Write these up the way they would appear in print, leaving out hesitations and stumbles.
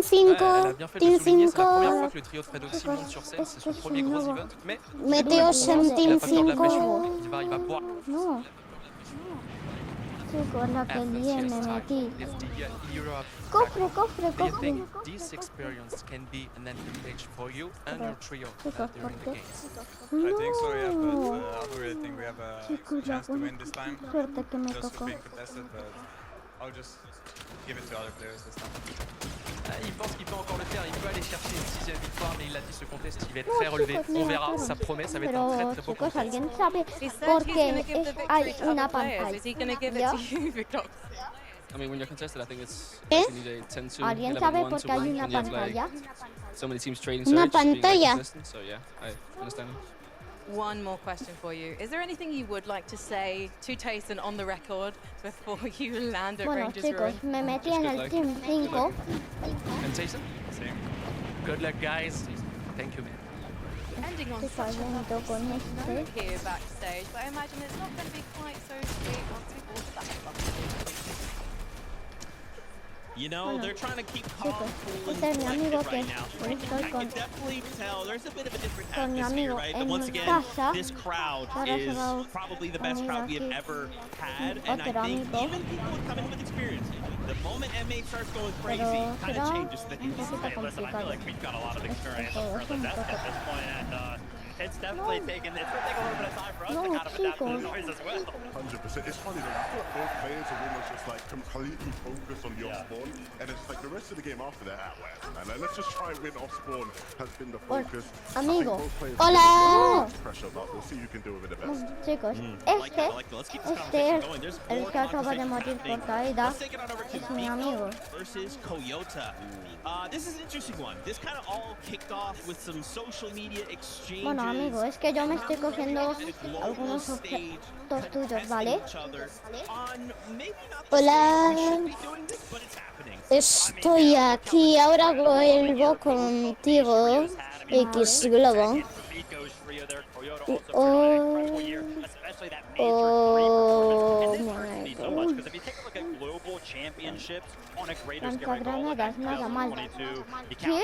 5, Elle a bien fait de Team le souligner, c'est la 5. première fois que le trio de Fred Oxy monte sur scène, c'est son premier gros event, mais Meteos en il Team a pas peur de la 5. pression, il va pouvoir... No. Chicos, la que bien me metí. If the Europe Cofre, cofre, do you cofre. think this experience can be an advantage for you and your trio Chicos, ¿por during the qué? games? I think so, yeah, but No. I don't really think we have a Chicos, la chance to win this time. suerte que me Just tocó. for being contested, but I'll just give it to other players this time. Il pense qu'il peut encore le faire, il peut aller chercher une 6e victoire, mais il l'a dit, ce contest il va être No, très relevé. chicos, On no, verra, claro. ça promet, ça va être un Pero, très beau chicos, contest. ¿alguien sabe He said por he's qué going to give the hay victory to una other players. pantalla? Is he going to give it ¿Ya? to you, Victor? I mean, when you're contested, I think it's ¿Eh? you need a 10-2, ¿Alguien sabe 11-1 por to qué hay win, una and you have, like, pantalla? so many teams trading Una surge, being, like, pantalla. consistent, so yeah, I understand. One more question for you. Is there anything you would like to say to Tayson on the record before you land at Bueno, Rangers chicos, Ruin? me metí Just en good el luck. Team 5. And Tayson, Same. good luck guys. Thank you, man. Ending on Chicos, such a junto con happy este. note here backstage, but I imagine it's not going to be quite so sweet once we all back. You know, they're trying to keep calm, cool, and Este es mi amigo collected que right now. I estoy can con, definitely tell there's a bit of a different con mi atmosphere, amigo right? But en once mi again, casa. this crowd Ahora se is va a probably the best unir crowd we have aquí ever had, and I otro think amigo. even people would come in with experience. The moment M8 starts going crazy, Pero kind será of changes things. un poquito Listen, I feel complicado. like we've got a lot of experience Todo for es the un desk poco. at this point, and it's definitely taking a little bit of time for us to No, kind of adapt to the chicos. noise as well. 100%. It's funny though. I thought both players are almost just like completely focused on the off spawn, and it's like the rest of the game after that. Man, like, let's just try and win off spawn has been the focus. Amigo. Hola. Pressure, but we'll see who can do with it the best. Chicos, I like that, I like that. Let's keep this conversation going. There's el more que acaba de conversation morir por happening. caída, Let's take it on over to es mi amigo. Vico versus Coyota. This is an interesting one. This kind of all kicked off with some social media exchanges. Bueno, amigo, es que yo me estoy cogiendo algunos objetos tuyos, ¿vale? Hola. Estoy aquí, ahora vuelvo contigo, X Globo. Oh my God. Lanzagranadas, nada mal. ¿Qué?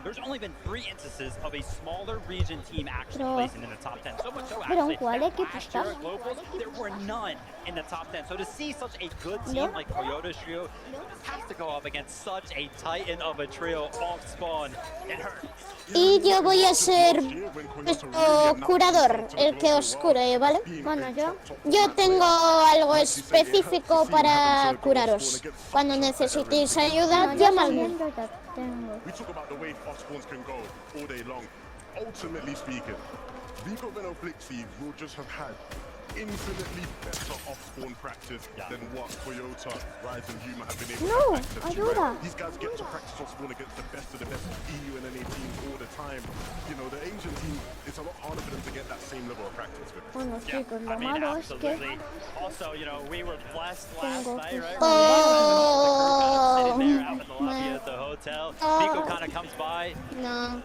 There's only been 3 instances of a smaller region team actually Pero- placing in the top 10. So much so Pero actually, ¿en cuál that equipo last year estás? at Globals, there were none in the top 10. So to see such a good team ¿Yo? like Toyota's trio has to go up against such a titan of a trio off spawn, it hurts. Y yo voy a ser nuestro curador, el que os cure, ¿vale? Bueno, Yo tengo algo específico para curaros. Cuando necesitéis ayuda, llamadme. yo ya tengo. We talk about the way off spawns can go all day long. Ultimately speaking, Vico Flixie will just have had infinitely better off-spawn practice than what Toyota, Rise and Yuma have been able to access to. ayuda. These guys get to practice off-spawn against the best of the best EU and NA teams all the time. You know, the Asian team, it's a lot harder for them to get that same level of practice with. Bueno, chicos, I lo mean, malo es que absolutely. Also, you know, we were blessed last tengo night, que right? Oh, Sitting there out in the lobby at the hotel. Nico kind of comes by. no.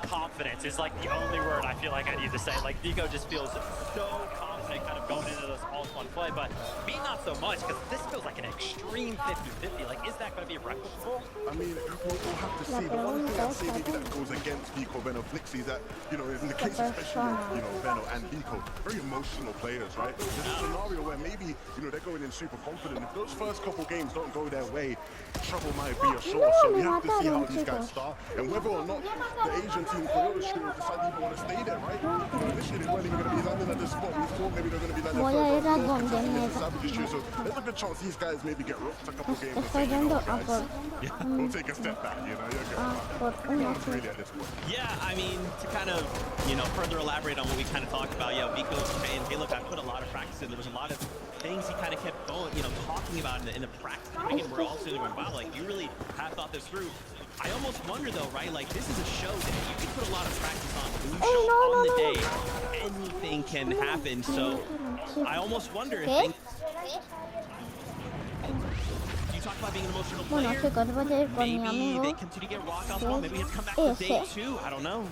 Confidence is like the only word I feel like I need to say. Like Nico just feels so confident kind of going into this all-fun play, but me not so much because this feels like an extreme 50-50. Like, is that going to be replicable? I mean, we'll have to see. The one thing I'd say maybe that goes against Vico, Flixie is that, you know, in the case especially of, you know, Veno and Vico, very emotional players, right? There's a scenario where maybe, you know, they're going in super confident. If those first couple games don't go their way, trouble might be ashore. So we have to see how these guys start and whether or not the Asian team, Toyota Studio, decide they even want to stay there, right? Initially, they weren't even going to be landing at this spot. We thought maybe they're going to be landing Voy a ir a further donde up me north, Savages Studio. So there's a good chance these guys maybe get rocked a couple games and estoy say, you yendo know, a guys, por, we'll take a step back, you know, you're good. por uno. Really at this point. Yeah, I mean, to kind of, you know, further elaborate on what we kind of talked about, yeah, Vico's saying, hey, look, I put a lot of practice in. There was a lot of things he kind of kept going, you know, talking about in the practice. And we're all sitting going, wow, like, you really have thought this through. I almost wonder, though, right, like, this is a show that you can put a lot of practice on. Blue show on the day, anything can happen. So I almost wonder if things... You talk about being an emotional Bueno, player. chicos, voy a ir con mi Maybe amigo. they continue to get rocked on ball. Maybe he has to come back to day 2. I don't know.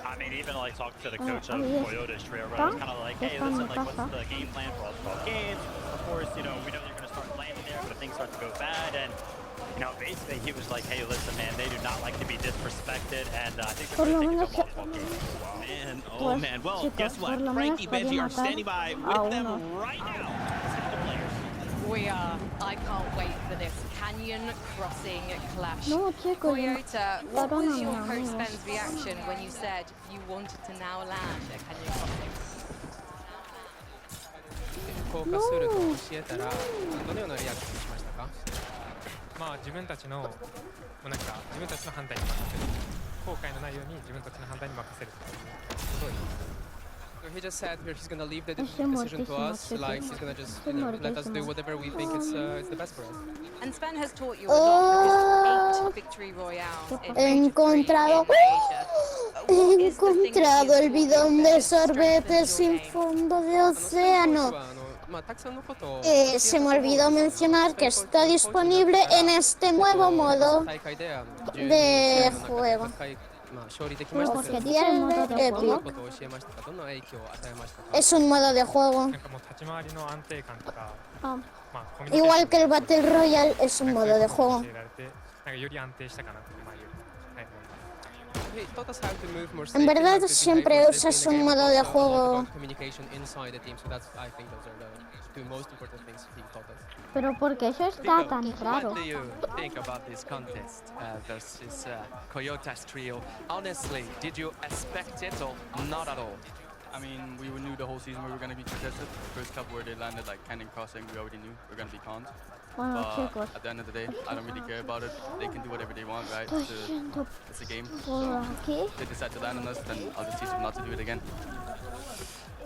I mean, even like talk to the coach of ahí Toyota's trio, right? está. It's kind of like, hey, Está en listen, mi like, what's casa. the game plan for all 12 games? Of course, you know, we know you're going to start landing there, but if things start to go bad, and you know, basically he was like, hey, listen, man, they do not like to be disrespected, and I think Por they're lo going to menos- take multiple games. Man, oh Pues, man. Well, chicos, guess what? por lo Frankie, menos Benji podía are matar standing by a with them uno. right now. Let's see the players. We are. I can't wait for this canyon crossing clash. No, chicos, Toyota, what was perdóname, your coach amigos. Ben's reaction when you said you wanted to now land a canyon crossing? 降下すると教えたら、どのようなリアクションしましたか？まあ自分たちのなんか自分たちの判断に任せる後悔のないように自分たちの判断に任せるっていうことを言いました。 So he just said here he's gonna leave the Estoy decision to muertísimo, us, chicos. like he's gonna just Estoy let us do muertísimo. whatever we think is the best for us. And Sven has taught you a lot because 8 victory royales in He Major 3 encontrado- in Asia. He What is the thing that encontrado you el bidón de that sorbete strengthens sin your game? fondo de スペインコーチ océano. はまあたくさんのことを Se me olvidó mencionar que está disponible en este nuevo modo 大会でde juego. まあ勝利できましたけ Porque ど、 tiene el modo de どんな juego. ことを教えましたか？どんな影響を与えましたか？ Es un modo de juego. なんかもう立ち回りの安定感とか、 Ah, まあコミュニケーション Igual que el Battle Royale, es un modo de juego. 教えられて、なんかより安定したかなってまあいう、はい、思います。 He taught us how to move more En safely, verdad, how to be siempre more usas safely in un the game, modo but de also a lot juego. about communication inside the team. So that's, I think those are the two most important things he taught us. pero porque eso está tan raro. What do you think about this contest versus Coyota's trio? Honestly, did you expect it or not at all? I mean, we knew the whole season we were going to be contested. The first couple where they landed like cannon crossing, we already knew we were going to be conned. Bueno, But chicos, at the end of the day, I don't really care about it. They can do whatever they want, right? estoy yendo It's a game. por So aquí. if they decide to land on us, then I'll just teach them not to do it again.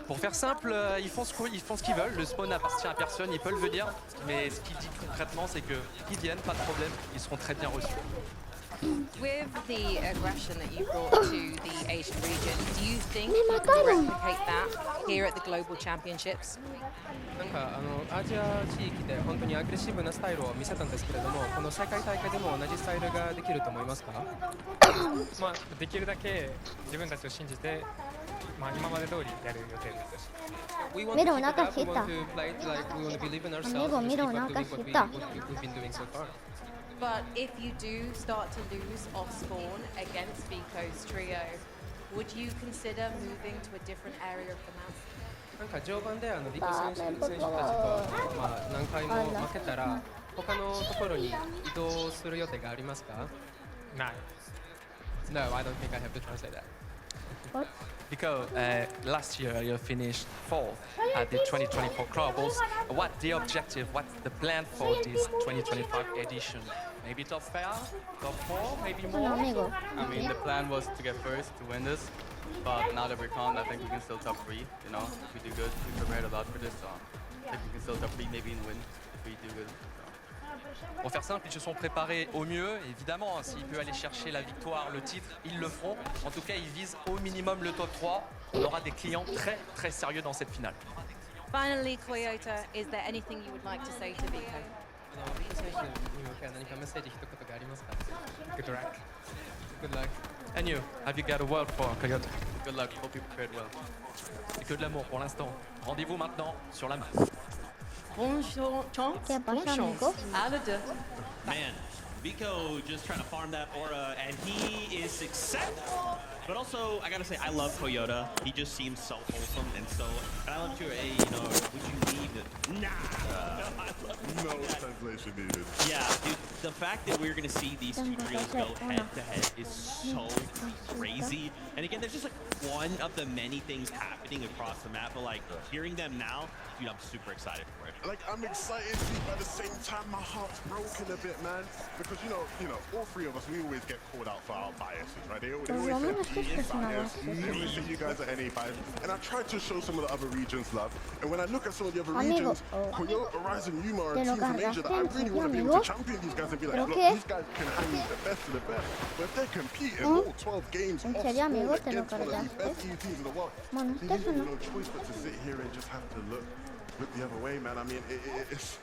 Pour faire simple, ils font ce qu'ils veulent. Le spawn appartient à personne, ils peuvent le dire. Mais ce qu'il dit concrètement, c'est qu'ils viennent, pas de problème, ils seront très bien reçus. With the aggression that you brought to the Asian region, do you think you can mataron. replicate that here at the Global Championships? なんかアジア地域で本当にアグレッシブなスタイルを見せたんですけれども、この世界大会でも同じスタイルができると思いますか？まあできるだけ自分たちを信じて、まあ今まで通りやる予定です。 We want Mira to keep una it up, we cajita. want to play it like we want to believe in ourselves. Amigo, and just mira keep una up doing cajita. what we've been doing so far. But if you do start to lose off spawn against Vico's trio, would you consider moving to a different area of the map? なんか序盤でリコ選手たちと、まあ、何回も負けたら他のところに移動する予定がありますか？ない。 No, I don't think I have to translate that. What? Because last year you finished 4th at the 2024 Globals. What's the objective? What's the plan for this 2025 edition? Maybe top 5, top 4, maybe Bueno, more? amigo. I mean, the plan was to get first to win this. But now that we're conned, I think we can still top 3, you know? If we do good, we prepared a lot for this, so I think we can still top 3, maybe even win if we do good. Pour faire simple, ils se sont préparés au mieux. Évidemment, s'il peut aller chercher la victoire, le titre, ils le feront. En tout cas, ils visent au minimum le top 3. On aura des clients très très sérieux dans cette finale. Finally, Coyota, is there anything you would like to say to Vico? リコ選手に向けて何かメッセージ一言がありますか？ Good luck. Good luck. And you, have you got a word for Coyote? Good luck, hope you prepared well. C'est que de l'amour pour l'instant. Rendez-vous maintenant sur la map. Bonne chance. ¿Qué Bonne pasa, chance. amigo? À la deux. Man, Vico just trying to farm that aura, and he is successful. But also, I gotta say, I love Toyota. He just seems so wholesome and so. And I love to, hey, you know, would you leave it? Nah. No translation needed. Yeah, dude, the fact that we're gonna see these two trios go head to head is so crazy. And again, there's just like one of the many things happening across the map. But like hearing them now, dude, I'm super excited for it. Like, I'm excited, but at the same time, my heart's broken a bit, man. Because, you know, all three of us, we always get called out for our biases, right? They always Por lo say menos PE esto es una bias. They always say you guys are NA bias. And I tried to show some of the other regions love. And when I look at some of the other Amigo, regions, Coyote, Horizon, Yuma are te lo teams from Asia that I cargaste, really want to be able amigo. to champion these guys and be like, ¿Pero look, qué? these guys can hang the best of the best. But if they're competing all 12 games ¿En off serio, score amigo? ¿Te lo against one of the cargaste? best EU teams in the world, Bueno, you esto have no. no choice but to sit here and just have to look the other way, man. I mean, it's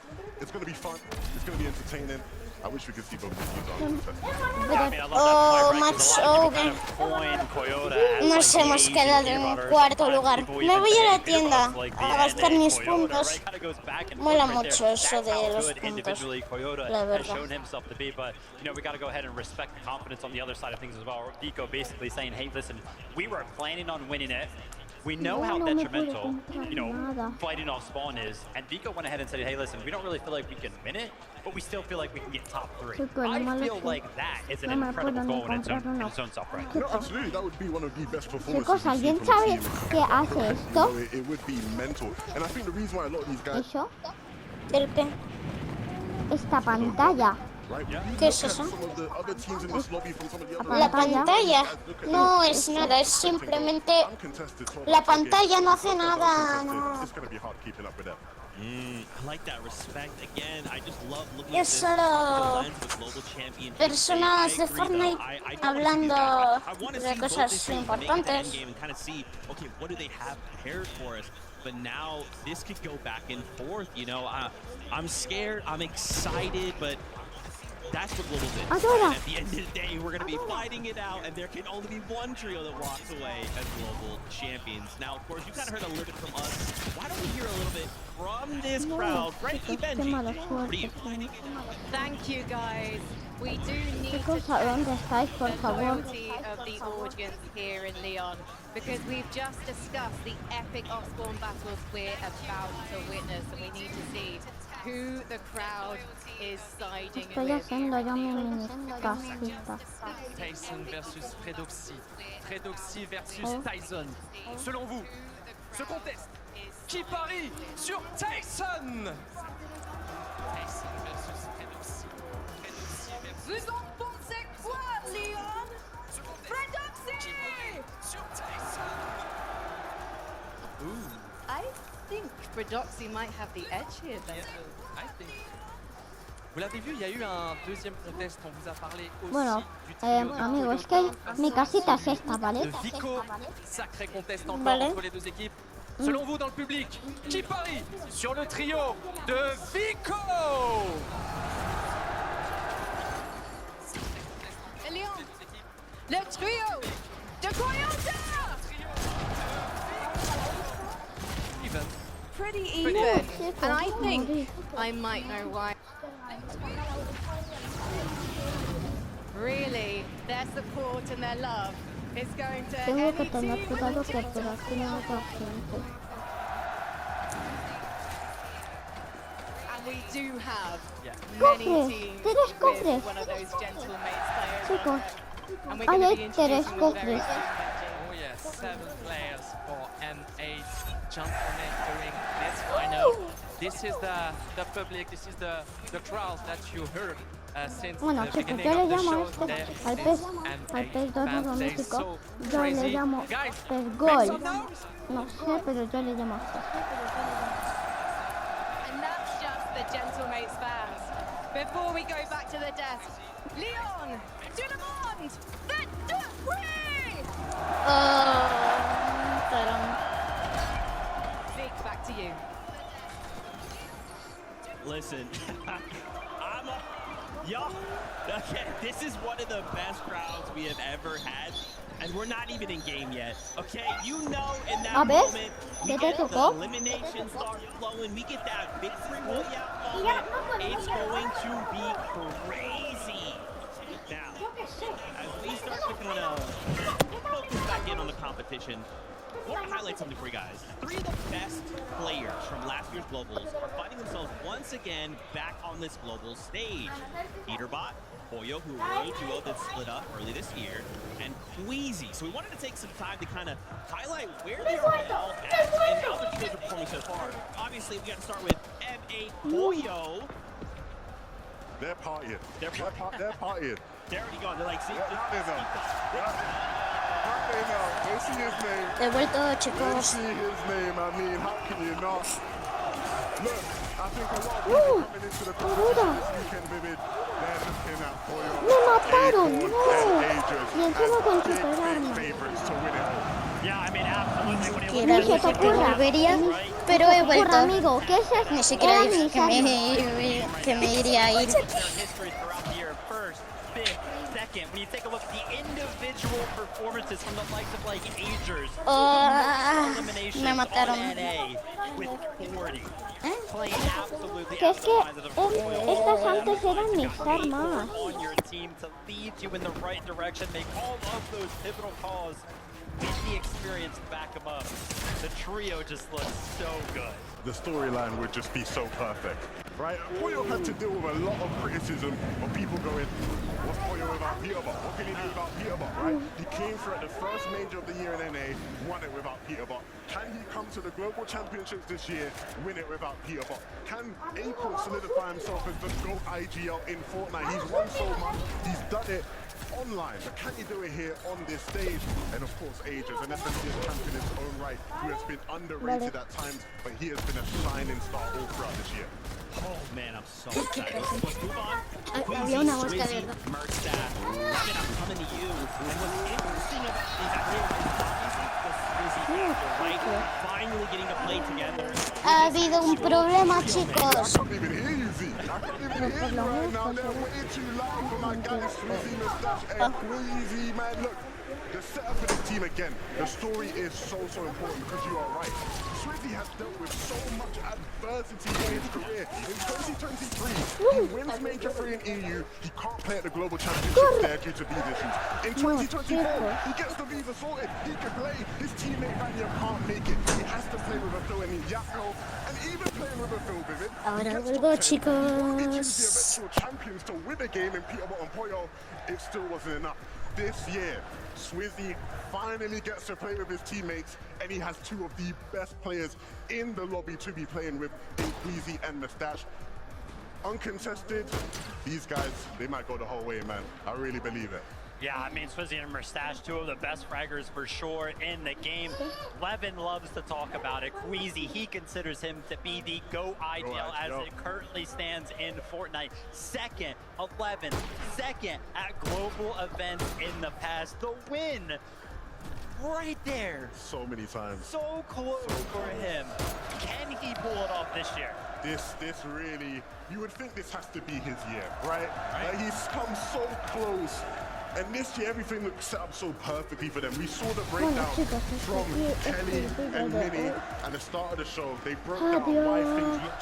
going to be fun. It's going to be entertaining. I wish we could see both of these uncontested. Oh, match over. Nos hemos quedado en cuarto lugar. Me voy a la tienda a gastar mis puntos. Mola mucho eso de los puntos, la verdad. We got to go ahead and respect the confidence on the other side of things as well. Vico basically saying, hey, listen, we were planning on winning it. We know how detrimental, fighting off spawn is. And Vico went ahead and said, hey, listen, we don't really feel like we can win it, but we still feel like we can get top 3. I feel like that is an incredible goal in its own self, right? No, absolutely, that would be one of the best performances Chicos, we've seen ¿alguien from sabe a team. qué hace esto? It would be mental. And I think the reason why a lot of these guys... ¿Eso? ¿El qué? Esta pantalla. ¿Qué es eso? La pantalla no es nada, es simplemente la pantalla no hace nada. No. I like that respect again. I just love looking Es solo personas de Fortnite hablando de cosas importantes. Okay, what do they have prepared for us? But now this could go back and forth, I'm scared, I'm excited, but that's what Global's in. At the end of the day, we're going to be fighting it out, and there can only be one trio that walks away as Global champions. Now, of course, you kind of heard a little bit from us. Why don't we hear a little bit from this crowd? Frankie Benji, Thank you, guys. We do need Chicos, to ¿a dónde estáis, por the favor? loyalty of the audience here in Leon, because we've just discussed the epic off-spawn battles we're about to witness, and we need to see who the crowd is siding Estoy with. haciendo yo mi mini casita. Tyson versus Fredoxy. Fredoxy versus Tyson. Selon vous, ce contest, qui parie sur Tyson? Tyson versus Fredoxy. Vous en pensez quoi, Leon? Fredoxy! Sur Tyson. I think Fredoxy might have the edge here, though. I think. Vous l'avez vu, il y a eu un deuxième contest, on vous a parlé aussi Bueno, du trio amigos, es que mi casita es esta, ¿vale? de Vico. Sacré contest encore Vale. entre les deux équipes. Selon vous, dans le public, qui parie sur le trio de Vico? Leon, le trio de Coyote! Even. Pretty even, and I think I might know why. Really, their support and their love is going to Tengo que any tener team cuidado with que the por aquí no haya gente. And we do have Cofres, many teams tres with cofres. one of those gentlemates players. Chicos, And we're ahí going to hay be tres introducing them very cofres. Oh yes, 7 players for M8 gentlemen during this final. This is the public, this is the crowd that you heard since Bueno, the chicos, beginning yo le of the llamo a show. este, There al is pez M8 dorado fans, they're mítico, so yo le crazy. llamo Guys, pez make gol. some noise. No sé, pero yo le llamo así. And that's just the gentlemates fans. Before we go back to the desk, Leon, to the bond, the free! Zeke, back to you. Listen, okay, this is one of the best crowds we have ever had, and we're not even in game yet. Okay, in that moment, we get the elimination start flowing, we get that victory royale moment. It's going to be crazy. Now, as we start to kind of focus back in on the competition, I want to highlight something for you guys. 3 of the best players from last year's Globals are finding themselves once again back on this global stage. Peterbot, Hoyo, who were a duo that split up early this year, and Queasy. So we wanted to take some time to kind of highlight where they are all at and how their teams are performing so far. Obviously, we got to start with M8 Hoyo. They're partying. They're partying. They're already gone. They're like, see, They see his name. He vuelto, They chicos. see his name. I mean, how can you not? Look, I think a lot of people coming into the competition this weekend, Vivid, they're looking at Hoyo, ¡Me mataron! Acorn, ¡No! and Aegis Y encima con as big superarma. favorites to win it all. Yeah, I mean, absolutely. When you Quiero Ni se te decir que ocurra. volvería, pero he vuelto. Amigo, ¿qué es eso? Ni siquiera Era dije necesario. que me iría a ir. their history throughout first, fifth, second. When you take a look at the individual performances from the likes of like Agers, elimination me on mataron. NA with 40. Playing absolutely Que es que estas antes to eran mis armas. on your team to lead you in the right direction, make all of those pivotal calls with the experience to back them up. The trio just looks so good. The storyline would just be so perfect, right? Poyo had to deal with a lot of criticism of people going, what's Poyo without Peterbot? What can he do without Peterbot, right? He came for it the first major of the year in NA, won it without Peterbot. Can he come to the Global Championships this year, win it without Peterbot? Can April solidify himself as the GOAT IGL in Fortnite? He's won so much, he's done it online, but can he do it here on this stage? And of course, Agers, an FNCS champion in his own right, who has been underrated at times, but he has been a shining star all throughout this year. Oh man, I'm so excited. Let's move on. Había una mosca de Swizzy, verdad. Merkstat, Robin, I'm coming to you. And what's interesting about these obviously the Swizzy factor, right? Finally getting to play together. Ha habido un problema, chicos. I can't even hear you, Z. I can't even hear you right now. They're way too loud for my guy, Swizzy Mustache and Queasy, man. Look, the setup for this team again, the story is so important because you are right. Swizzy has dealt with so much adversity in his career. In 2023, he wins Major 3 in EU. He can't play at the Global Championships there due to visa issues. In 2024, he gets the visa sorted. He can play. His teammate Vanya can't make it. He has to play with a Phil and Yako. And even playing with a Phil Vivid, Ahora vuelvo, he choose the chicos. eventual champions to win a game in Peterbot and Poyo. It still wasn't enough. This year, Swizzy finally gets to play with his teammates, and he has two of the best players in the lobby to be playing with, in Queasy and Mustache. Uncontested, these guys, they might go the whole way, man. I really believe it. Yeah, I mean, Swizzy and Mustache, two of the best fraggers for sure in the game. Levin loves to talk about it. Queasy, he considers him to be the GOAT IGL as it currently stands in Fortnite. Second, 11, second at global events in the past. The win right there. So many times. So close for him. Can he pull it off this year? This really, you would think this has to be his year, right? Like he's come so close. And this year, everything looked set up so perfectly for them. We saw the breakdown from Kelly and Minnie at the start of the show. They broke down why things looked